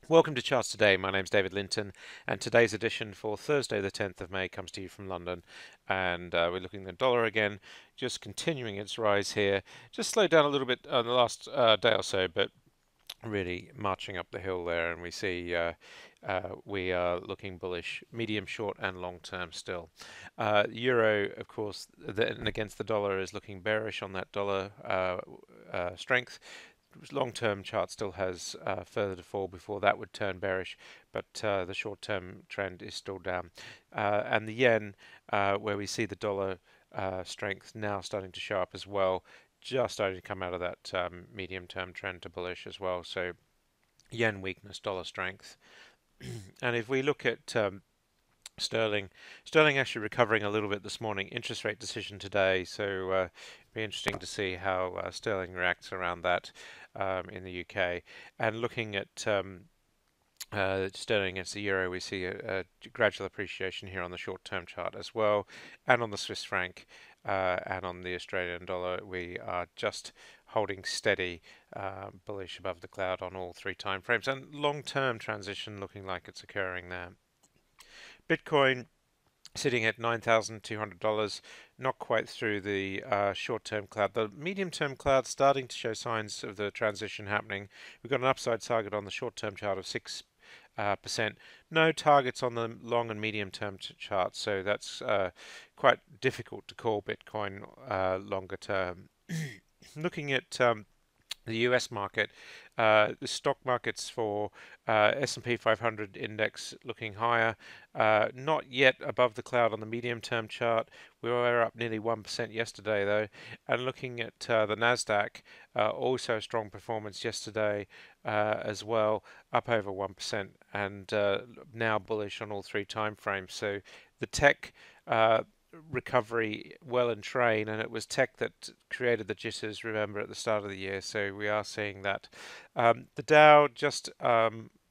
Welcome to Charts Today. My name's David Linton, and today's edition for Thursday, the 10th of May, comes to you from London. And we're looking at the dollar again, just continuing its rise here. Just slowed down a little bit on the last day or so, but really marching up the hill there. And we see we are looking bullish, medium, short, and long term still. Euro, of course, and against the dollar is looking bearish on that dollar strength. Long-term chart still has further to fall before that would turn bearish, but the short-term trend is still down. And the yen, where we see the dollar strength now starting to show up as well, just starting to come out of that medium-term trend to bullish as well. So yen weakness, dollar strength. And if we look at sterling actually recovering a little bit this morning. Interest rate decision today, so it'll be interesting to see how sterling reacts around that in the UK. And looking at sterling against the euro, we see a gradual appreciation here on the short-term chart as well, and on the Swiss franc and on the Australian dollar, we are just holding steady, bullish above the cloud on all three time frames, and long-term transition looking like it's occurring there. Bitcoin sitting at $9,200, not quite through the short-term cloud. The medium-term cloud starting to show signs of the transition happening. We've got an upside target on the short-term chart of 6%. No targets on the long and medium-term charts, so that's quite difficult to call Bitcoin longer term. Looking at the US market, the stock markets for S&P 500 index looking higher, not yet above the cloud on the medium-term chart. We were up nearly 1% yesterday though, and looking at the Nasdaq, also strong performance yesterday as well, up over 1%, and now bullish on all three time frames. So the tech recovery well in train, and it was tech that created the jitters, remember, at the start of the year. So we are seeing that. The Dow just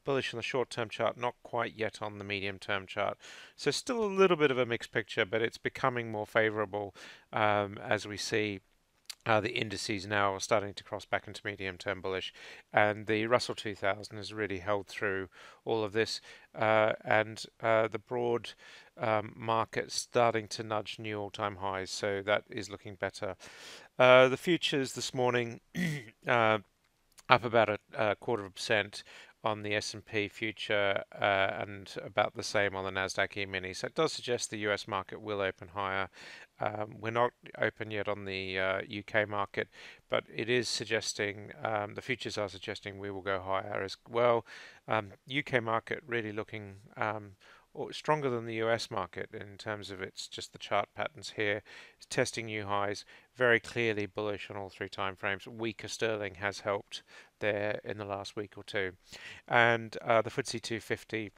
bullish on the short-term chart, not quite yet on the medium-term chart. So still a little bit of a mixed picture, but it's becoming more favorable as we see the indices now are starting to cross back into medium-term bullish, and the Russell 2000 has really held through all of this, and the broad market starting to nudge new all-time highs, so that is looking better. The futures this morning up about a quarter of a percent on the S&P future and about the same on the Nasdaq E-mini. So it does suggest the US market will open higher. We're not open yet on the UK market, but it is suggesting, the futures are suggesting we will go higher as well. UK market really looking stronger than the US market in terms of its just the chart patterns here. It's testing new highs, very clearly bullish on all three time frames. Weaker sterling has helped there in the last week or two. And the FTSE 250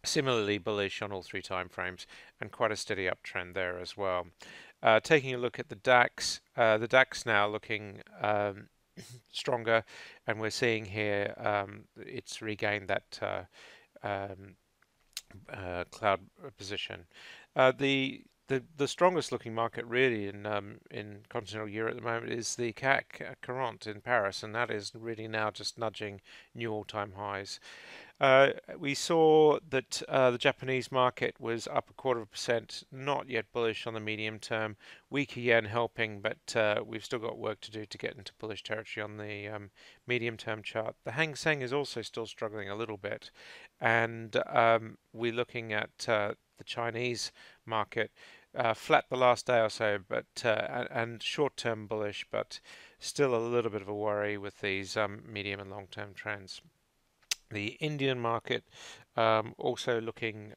similarly bullish on all three time frames, and quite a steady uptrend there as well. Taking a look at the DAX now looking stronger, and we're seeing here it's regained that cloud position. The strongest looking market really in continental Europe at the moment is the CAC Quarante in Paris, and that is really now just nudging new all-time highs. We saw that the Japanese market was up a quarter of a percent, not yet bullish on the medium term. Weaker yen helping, but we've still got work to do to get into bullish territory on the medium term chart. The Hang Seng is also still struggling a little bit, and we're looking at the Chinese market flat the last day or so, but and short-term bullish, but still a little bit of a worry with these medium and long-term trends. The Indian market also looking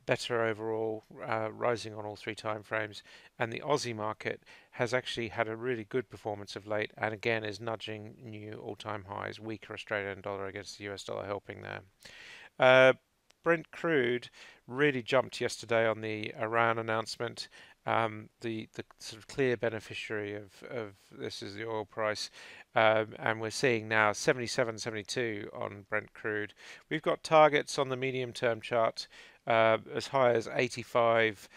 better overall, rising on all three time frames, and the Aussie market has actually had a really good performance of late, and again is nudging new all-time highs. Weaker Australian dollar against the US dollar helping there. Uh, Brent crude really jumped yesterday on the Iran announcement. The sort of clear beneficiary of this is the oil price, and we're seeing now 77, 72 on Brent crude. We've got targets on the medium-term chart as high as 85.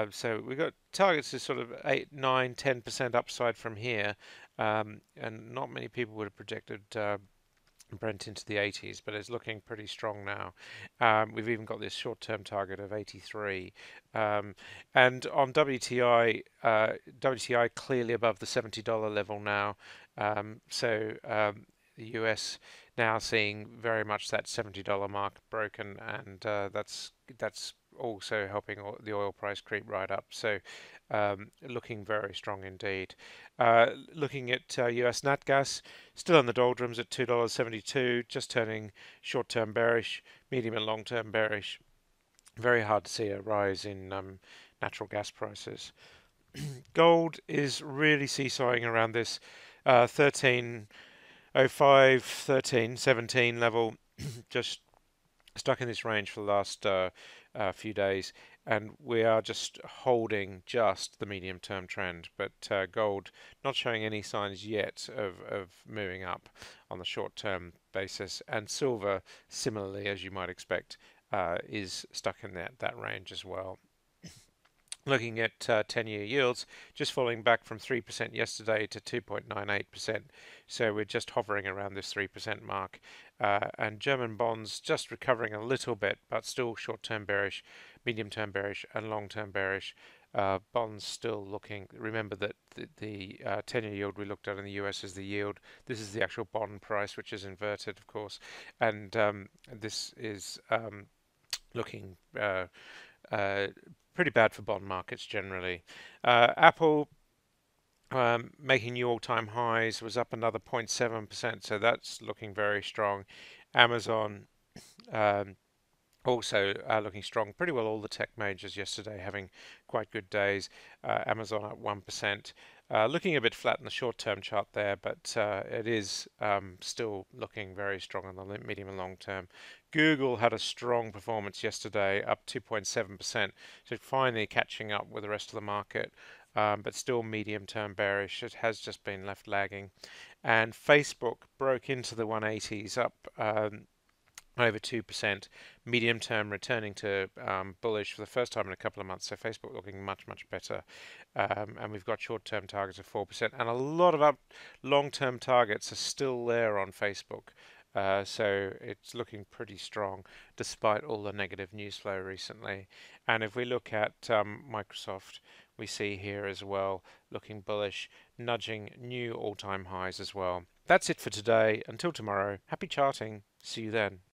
So we've got targets to sort of 8, 9, 10% upside from here, and not many people would have predicted Brent into the 80s, but it's looking pretty strong now. We've even got this short-term target of 83. Um, and on WTI, WTI clearly above the $70 level now. The US now seeing very much that $70 mark broken, and that's also helping the oil price creep right up. So looking very strong indeed. Looking at US nat gas. Still in the doldrums at $2.72, just turning short-term bearish, medium and long-term bearish. Very hard to see a rise in natural gas prices. Gold is really seesawing around this 1305, 1317 level, just stuck in this range for the last few days, and we are just holding just the medium-term trend. But gold not showing any signs yet of moving up on the short-term basis, and silver, similarly as you might expect, is stuck in that range as well. Looking at 10-year yields, just falling back from 3% yesterday to 2.98%. So we're just hovering around this 3% mark. And German bonds just recovering a little bit, but still short-term bearish, medium-term bearish, and long-term bearish. Bonds still looking. Remember that the 10-year yield we looked at in the US is the yield. This is the actual bond price, which is inverted, of course. And this is looking uh, pretty bad for bond markets generally. Apple making new all-time highs was up another 0.7%, so that's looking very strong. Amazon um, also looking strong. Pretty well all the tech majors yesterday having quite good days. Amazon up 1%. Looking a bit flat in the short-term chart there, but it is still looking very strong on the medium and long term. Google had a strong performance yesterday, up 2.7%, so finally catching up with the rest of the market, but still medium-term bearish. It has just been left lagging. And Facebook broke into the 180s, up over 2%, medium term returning to bullish for the first time in a couple of months. So Facebook looking much, much better. And we've got short term targets of 4%. And a lot of long term targets are still there on Facebook. So it's looking pretty strong despite all the negative news flow recently. And if we look at Microsoft, we see here as well looking bullish, nudging new all time highs as well. That's it for today. Until tomorrow, happy charting. See you then.